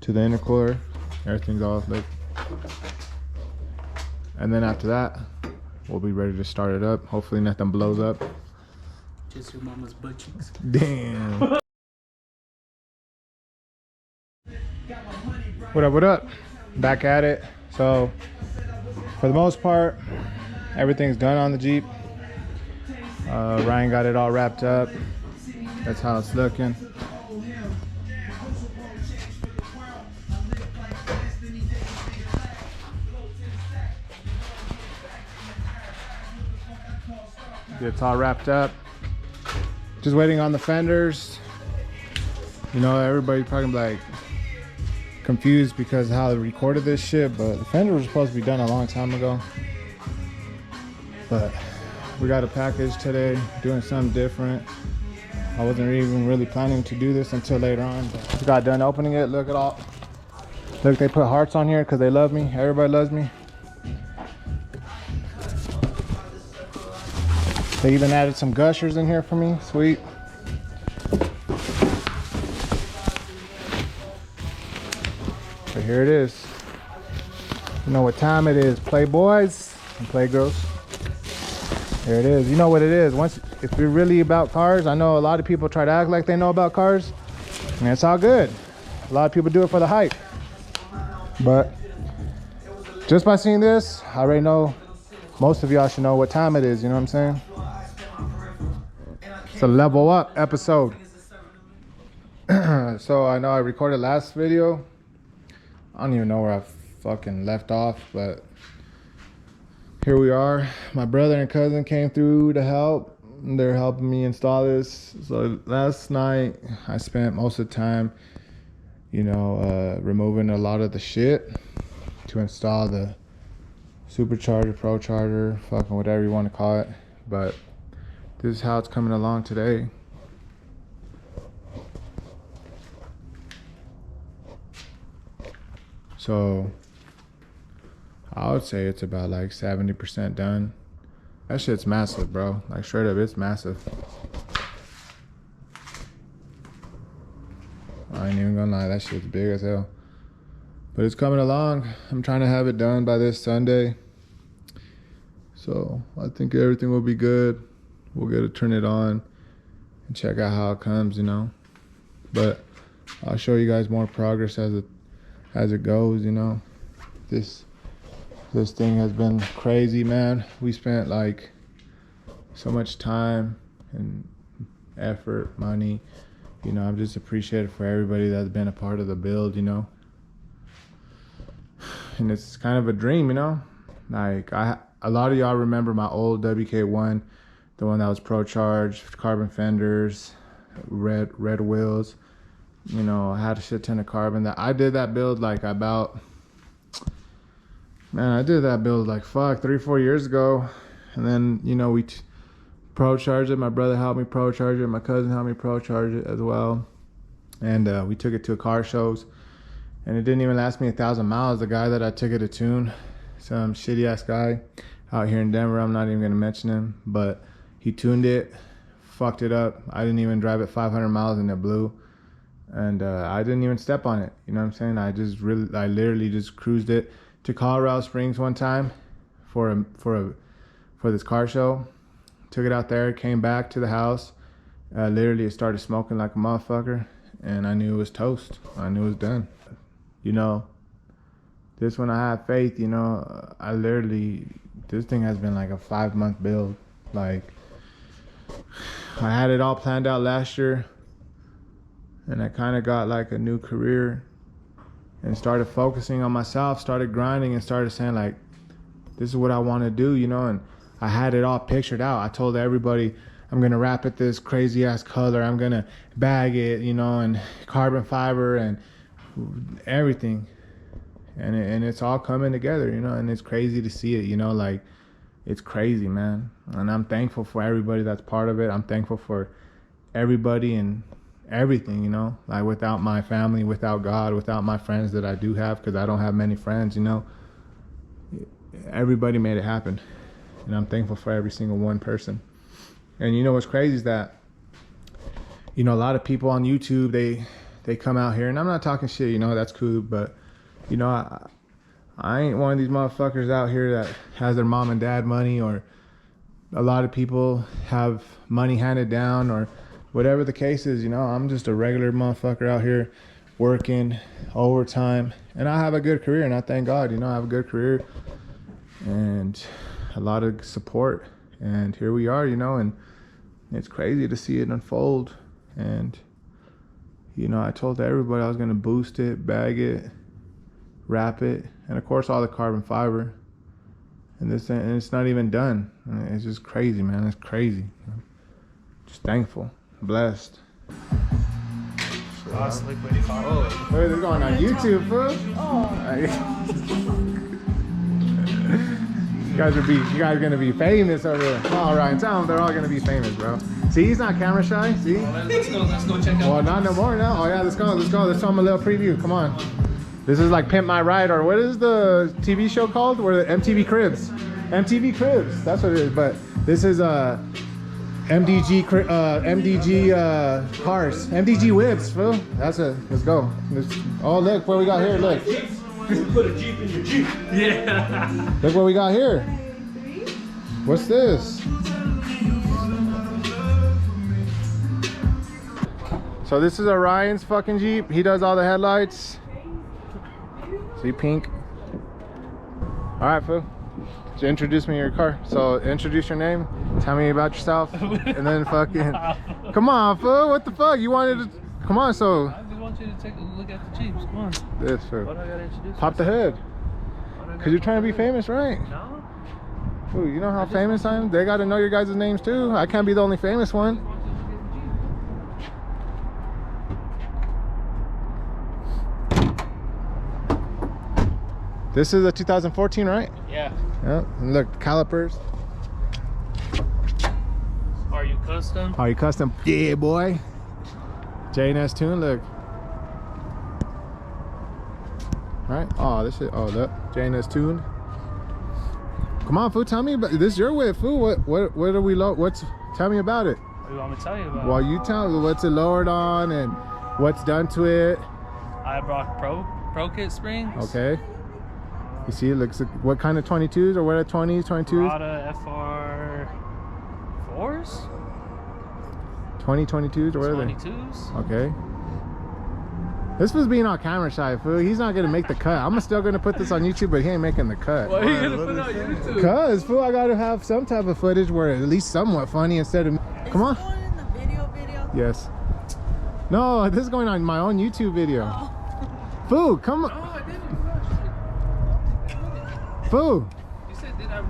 to the intercooler. Everything's all like, and then after that, we'll be ready to start it up. Hopefully nothing blows up. Just your mama's butt cheeks. Damn. What up, what up? Back at it. So, for the most part, everything's done on the Jeep. Ryan got it all wrapped up. That's how it's looking. It's all wrapped up. Just waiting on the fenders. You know, everybody's probably like confused because of how they recorded this shit, but the fender was supposed to be done a long time ago. But we got a package today, doing something different. I wasn't even really planning to do this until later on, but just got done opening it. Look at all. Look, they put hearts on here because they love me. Everybody loves me. They even added some gushers in here for me. Sweet. So here it is. You know what time it is, playboys and playgirls. There it is. You know what it is. Once, if you're really about cars, I know a lot of people try to act like they know about cars, and it's all good. A lot of people do it for the hype. But just by seeing this, I already know most of y'all should know what time it is, you know what I'm saying? It's a level up episode. So I know I recorded last video. I don't even know where I fucking left off, but here we are. My brother and cousin came through to help. They're helping me install this. So last night I spent most of the time, you know, removing a lot of the shit to install the Supercharger, Pro Charger, fucking whatever you want to call it. But this is how it's coming along today. So I would say it's about like 70% done. That shit's massive, bro. Like straight up, it's massive. I ain't even gonna lie, that shit's big as hell. But it's coming along. I'm trying to have it done by this Sunday. So I think everything will be good. We'll get to turn it on and check out how it comes, you know. But I'll show you guys more progress as it goes, you know. This thing has been crazy, man. We spent like so much time and effort, money. You know, I'm just appreciative for everybody that's been a part of the build, you know. And it's kind of a dream, you know. Like a lot of y'all remember my old WK1, the one that was Pro Charged, carbon fenders, red wheels. You know, I had a shit ton of carbon. That I did that build like about, man, I did that build like fuck 3-4 years ago. And then, you know, we Pro Charged it. My brother helped me Pro Charge it. My cousin helped me Pro Charge it as well. And we took it to car shows. And it didn't even last me 1,000 miles. The guy that I took it to tune, some shitty ass guy out here in Denver. I'm not even gonna mention him, but he tuned it, fucked it up. I didn't even drive it 500 miles and it blew. And I didn't even step on it. You know what I'm saying? I literally just cruised it to Colorado Springs one time for this car show. Took it out there, came back to the house. Literally it started smoking like a motherfucker, and I knew it was toast. I knew it was done. You know, this one I have faith, you know. This thing has been like a 5-month build. Like, I had it all planned out last year, and I kind of got like a new career and started focusing on myself, started grinding, and started saying like, this is what I want to do, you know. And I had it all pictured out. I told everybody I'm gonna wrap it this crazy ass color, I'm gonna bag it, you know, and carbon fiber and everything, and it's all coming together, you know. And it's crazy to see it, you know. Like, it's crazy, man. And I'm thankful for everybody that's part of it. I'm thankful for everybody and everything, you know. Like, without my family, without God, without my friends that I do have, because I don't have many friends, you know, everybody made it happen. And I'm thankful for every single one person. And you know what's crazy is that, you know, a lot of people on YouTube, they they come out here, and I'm not talking shit, you know, that's cool, but you know, I ain't one of these motherfuckers out here that has their mom and dad money, or a lot of people have money handed down, or whatever the case is. You know, I'm just a regular motherfucker out here working overtime, and I have a good career, and I thank God, you know, I have a good career and a lot of support, and here we are, you know, and it's crazy to see it unfold. And you know, I told everybody I was gonna boost it, bag it, wrap it, and of course all the carbon fiber, and it's not even done. It's just crazy, man. It's crazy. Just thankful, blessed. Lost liquid Oh, carbon. they're going on YouTube, fool. You guys are gonna be famous over there. All right, tell them they're all gonna be famous, bro. See, he's not camera shy. See? Let's go check out. Well, not no more now. Oh yeah, let's go. Let's tell them a little preview. Come on. This is like Pimp My Ride, or what is the TV show called? Where MTV Cribs. MTV Cribs. That's what it is. But this is MDG cars. MDG whips, fool. That's it. Let's go. Oh look what we got here. Look. You put a Jeep in your Jeep. Yeah. Look what we got here. What's this? So this is Orion's fucking Jeep. He does all the headlights. See, pink. All right, fool. So introduce me to your car. So introduce your name. Tell me about yourself, and then fucking. Come on, fool. What the fuck? You wanted to? Come on, so. I just want you to take a look at the Jeeps. Come on. This fool. What do I gotta introduce? Pop the hood. Cause you're trying to be famous, right? No. Fool, you know how famous I am? They gotta know your guys' names too. I can't be the only famous one. This is a 2014, right? Yeah. Yep. And look, calipers. Are you custom? Are you custom? Yeah, boy. J&S tune, look. Right? Oh, this is, oh, look. J&S tuned. Come on, fool, tell me about, this is your whip, fool. What are we, tell me about it. What do you want me to tell you about? Well, you tell me what's it lowered on and what's done to it. I brought Pro Kit springs. Okay. You see, it looks like, what kind of 22s, or what are 20s, 22s? Prada FR4s? 22s, or what are they? 22s? Okay. This was being on camera shy, fool. He's not gonna make the cut. I'm still gonna put this on YouTube, but he ain't making the cut. Why are you gonna put it on YouTube? Cause, fool, I gotta have some type of footage where at least somewhat funny instead of. Come on. Is this going in the video? Yes. No, this is going on my own YouTube video. Oh. Fool, come on. Oh, I didn't. Fool. You said, did I?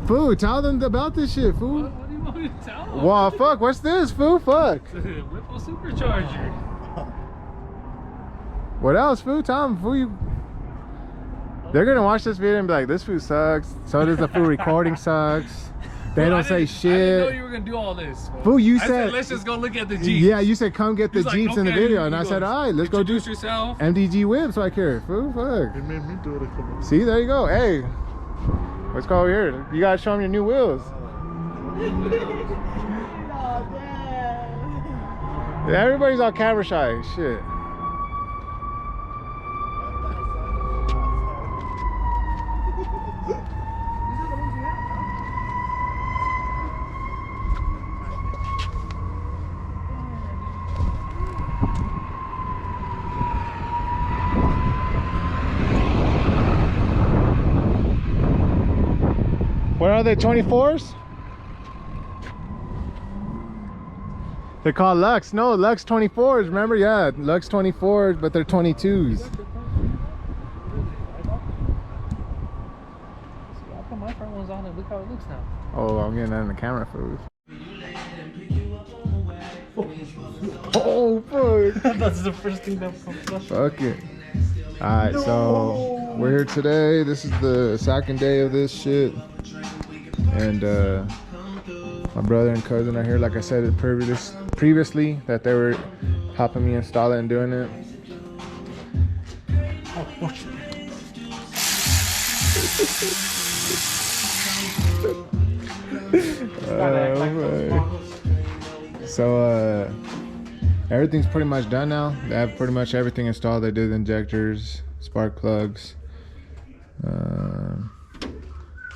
Fool, tell them about this shit, fool. What do you want me to tell them? Well, fuck, what's this, fool? Fuck. Whipple Supercharger. What else, fool? Tell them, fool. They're gonna watch this video and be like, this fool sucks. So does the fool recording sucks. They don't say I didn't know shit. you were gonna do all this. Fool, you I said, let's just go look at the Jeeps. yeah, you said come get the He's like, Jeeps in the okay, video, and he I said, goes, all right, let's go do introduce yourself. MDG whips right here, fool. Fuck. It made me do it a couple. See, there you go. Hey, let's go over here. You gotta show them your new wheels. Oh, damn. Yeah, everybody's on camera shy. Shit. What are they, 24s? They're called Lux. No, Lux 24s, remember? Yeah, Lux 24s, but they're 22s. I put my front ones on and look how it looks now. Oh, I'm getting that in the camera, food. Oh, fuck. That's the first thing that popped up. Fuck it. Alright, so we're here today. This is the second day of this shit. And my brother and cousin are here. Like I said it previously, that they were helping me install it and doing it. So Everything's pretty much done now. They have pretty much everything installed. They did the injectors, spark plugs,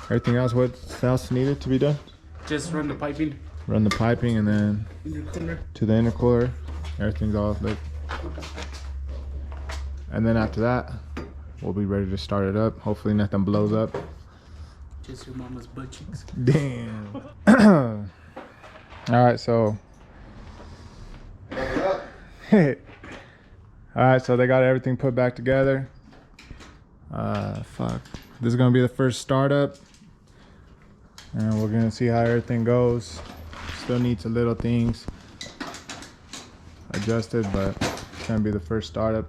everything else. What else needed to be done? Just run the piping. Run the piping and then Intercooler. to the intercooler. Everything's all lit. And then after that, we'll be ready to start it up. Hopefully nothing blows up. Just your mama's butt cheeks. Damn. All right, so. All right, so they got everything put back together. Fuck. This is gonna be the first startup, and we're gonna see how everything goes. Still needs some little things adjusted, but it's gonna be the first startup.